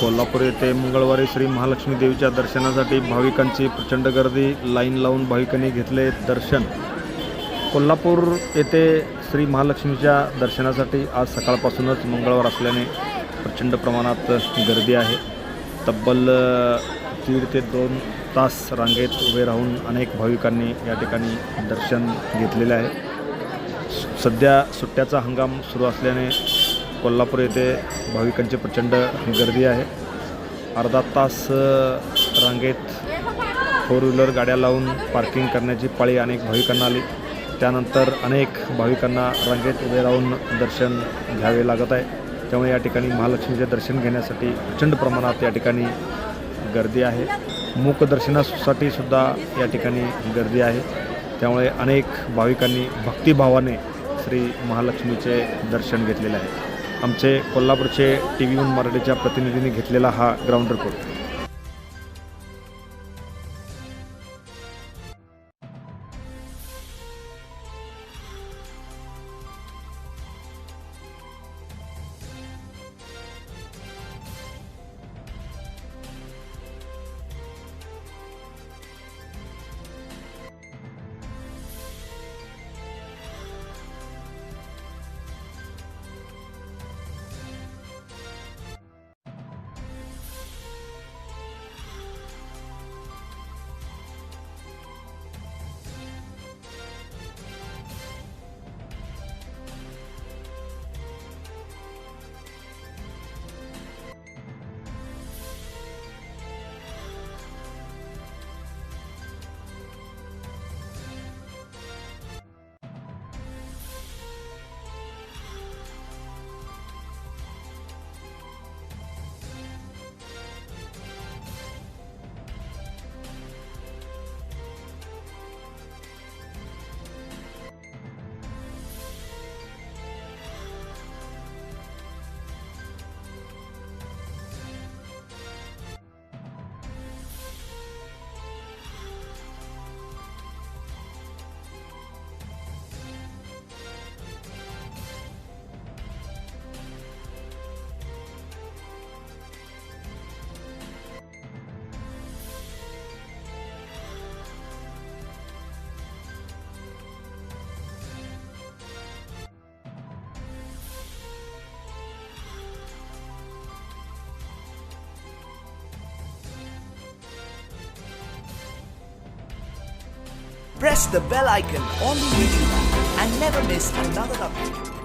कोल्हापूर येथे मंगळवारी श्री महालक्ष्मी देवीच्या दर्शनासाठी भाविकांची प्रचंड गर्दी. लाईन लावून भाविकांनी घेतले दर्शन. कोल्हापूर येथे श्री महालक्ष्मीच्या दर्शनासाठी आज सकाळपासूनच मंगळवार असल्याने प्रचंड प्रमाणात गर्दी आहे. तब्बल 1.5 ते 2 तास रांगेत उभे राहून अनेक भाविकांनी या ठिकाणी दर्शन घेतलेले आहे. सध्या सुट्ट्याचा हंगाम सुरू असल्याने कोल्हापूर येथे भाविकांची प्रचंड गर्दी आहे. अर्धा तास रांगेत 4 व्हीलर गाड्या लावून पार्किंग करण्याची पाळी अनेक भाविकांना आली. त्यानंतर अनेक भाविकांना रांगेत उभे राहून दर्शन घ्यावे लागत आहे. त्यामुळे या ठिकाणी महालक्ष्मीचे दर्शन घेण्यासाठी प्रचंड प्रमाणात या ठिकाणी गर्दी आहे. मूक दर्शनासाठी सुद्धा या ठिकाणी गर्दी आहे. त्यामुळे अनेक भाविकांनी भक्तिभावाने श्री महालक्ष्मीचे दर्शन घेतलेले आहे. आमचे कोल्हापूरचे TV1 मराठीच्या प्रतिनिधींनी घेतलेला हा ground report. Press the bell icon on the YouTube and never miss another update.